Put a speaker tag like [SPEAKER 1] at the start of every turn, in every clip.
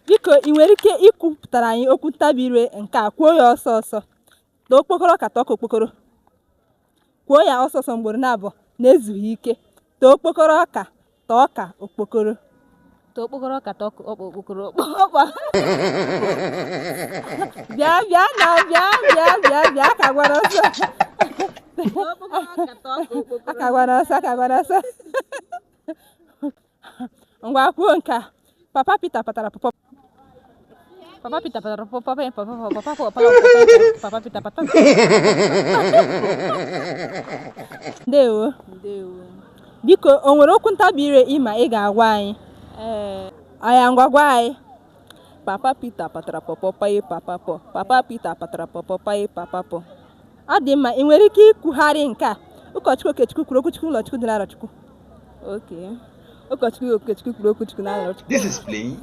[SPEAKER 1] Biko ị nwere ike ikwupụtara anyị okwu ntabi ire nke a kwuo ya ọsọ ọsọ. Too okpokoro ka tọọ ka okpokoro. Kwuo ya ọsọ ọsọ mgboro na-abụ na-ezughị ike. Too okpokoro ka tọọ ka okpokoro.
[SPEAKER 2] Too okpokoro ka tọọ ka okpokoro.
[SPEAKER 1] Bịa ka gwara ọsọ. Aka gwara ọsọ. Ngwa kwuo nke a. Papa Peter patara pọpọ.
[SPEAKER 2] Papa Peter patara pọpọ. Papa Peter patara.
[SPEAKER 1] Ndewo. Biko o nwere okwu ntabi ire ịma ị ga-agwa anyị? Aya ngwa gwa anyị.
[SPEAKER 3] Papa Peter patara pọpọ paye papa pọ. Papa Peter patara pọpọ paye papa pọ.
[SPEAKER 1] Ọ dị mma, ị nwere ike ikwugharị nke a. Ụkọchukwu Okechukwu kwuru okwuchukwu ụlọchukwu dị n'Arochukwu.
[SPEAKER 3] Okay. Ụkọchukwu Okechukwu kwuru okwuchukwu n'Arochukwu.
[SPEAKER 4] This is plain.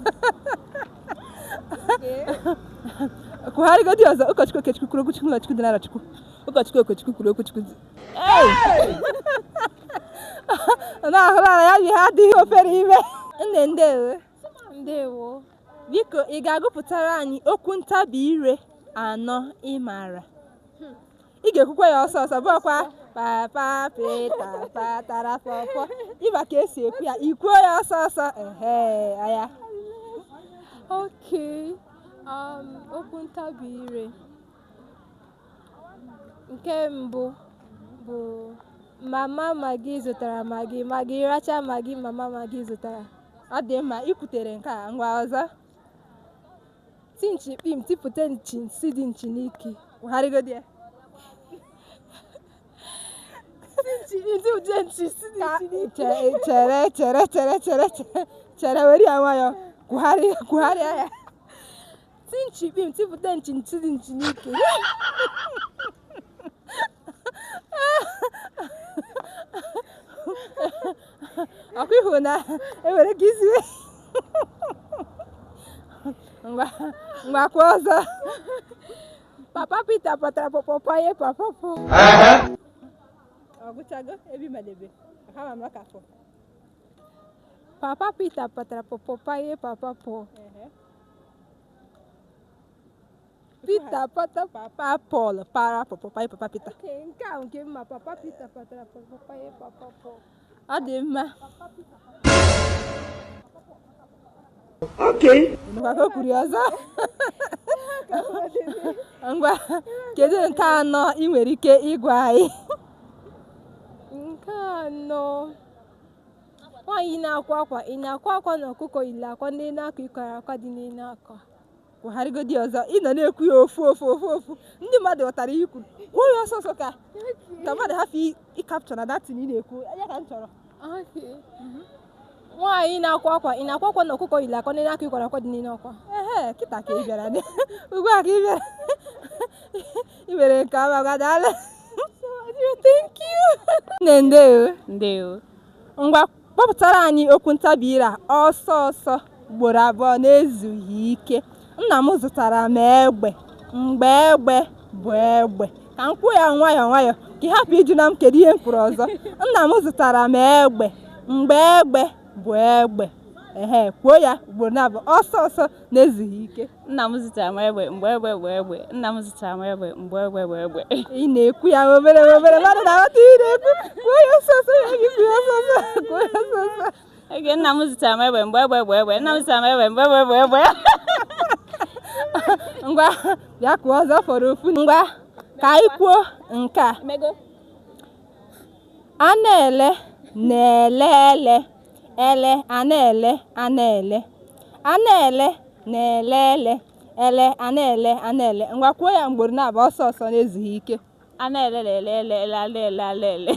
[SPEAKER 1] Kwugharịgodi ọzọ. Ụkọchukwu Okechukwu kwuru okwuchukwu ụlọchukwu dị n'Arochukwu.
[SPEAKER 3] Ụkọchukwu Okechukwu kwuru okwuchukwu dị.
[SPEAKER 1] Na-ahụlara ya ihe adịghị ofere ime.
[SPEAKER 2] Ndewo.
[SPEAKER 1] Biko ị ga-agụpụtara anyị okwu ntabi ire 4 ị maara? Ị ga-ekwukwa ya ọsọ ọsọ bụkwa Papa Peter patara pọpọ. Ịba ka esi ekwu ya, ikwuo ya ọsọ ọsọ. Aya.
[SPEAKER 2] Okay. Okwu ntabi ire. Nke mbụ bụ Mama Maggie zụtara Maggie. Maggie racha Maggie Mama Maggie zụtara.
[SPEAKER 1] Ọ dị mma, ikwutere nke a. Ngwa ọzọ.
[SPEAKER 2] Tinchi kpim tipụta nchi nsi dị nchi n'iki.
[SPEAKER 1] Kwugharịgodi ya. Chere were ya nwayọ. Kwugharịa ya.
[SPEAKER 2] Tinchi kpim tipụta nchi nsi dị nchi n'iki.
[SPEAKER 1] Ọkwa ihu na enwere ka isi ngwa kwuo ọzọ.
[SPEAKER 2] Papa Peter patara pọpọ paye papa pọ.
[SPEAKER 1] Ọgụchago ebe imadebe. Ọha ma ka fọ.
[SPEAKER 2] Papa Peter patara pọpọ paye papa pọ.
[SPEAKER 1] Peter pata Papa Paul para pọpọ paye papa Peter.
[SPEAKER 2] Okay, nke a nke mma. Papa Peter patara pọpọ paye papa pọ.
[SPEAKER 1] Ọ dị mma.
[SPEAKER 4] Okay.
[SPEAKER 1] Ngwa ka o kwuru ọzọ. Ngwa, kedu nke 4 ị nwere ike ịgwa anyị?
[SPEAKER 2] Nke 4. Nwaanyị na-akwa akwa. Ị na-akwa akwa na ọkụkọ ile akwa n'elu akwa ịkọrọ akwa dị n'elu akwa.
[SPEAKER 1] Kwugharịgodi ọzọ. Ị nọ na-ekwu ya ofu. Ndị mmadụ ghọtara ihe ikwu. Kwuo ya ọsọ ọsọ ka mmadụ hapụ ịkapchọ na datin ị na-ekwu. Ya ka m chọrọ.
[SPEAKER 2] Okay. Nwaanyị na-akwa akwa. Ị na-akwa akwa na ọkụkọ ile akwa n'elu akwa ịkọrọ akwa dị n'elu akwa.
[SPEAKER 1] Kịta ka ị bịara. Ugbu a ka ị bịara. Ị mere nke ọma, gwadala.
[SPEAKER 2] Thank you.
[SPEAKER 1] Ndewo. Ngwa kpọpụtara anyị okwu ntabi ire a ọsọ ọsọ ugboro 2 na-ezughị ike. Nna m zụtara m egbe. Mgbe egbe bụ egbe. Ka m kwuo ya nwayọ nwayọ ka ị hapụ ịjụ na m kedu ihe m kwuru ọzọ. Nna m zụtara m egbe. Mgbe egbe bụ egbe. Kwuo ya ugboro 2 ọsọ ọsọ na-ezughị ike.
[SPEAKER 3] Nna m zụtara m egbe mgbe egbe bụ egbe. Nna m zụtara m egbe mgbe egbe bụ egbe.
[SPEAKER 1] Ị na-ekwu ya obere mmadụ na-aghọta ihe na-ekwu. Kwuo ya ọsọ ọsọ. Kwuo ya ọsọ ọsọ.
[SPEAKER 3] Ege nna m zụtara m egbe mgbe egbe bụ egbe. Nna m zụtara m egbe mgbe egbe bụ egbe.
[SPEAKER 1] Ngwa bịa kwuo ọzọ fọrọ ofu. Ngwa ka anyị kwuo nke a. A na-ele na-ele ele a na-ele a na-ele. A na-ele na-ele ele a na-ele a na-ele. Ngwa kwuo ya mgboro 2 ọsọ ọsọ na-ezughị ike.
[SPEAKER 3] A na-ele lele ele a na-ele a na-ele.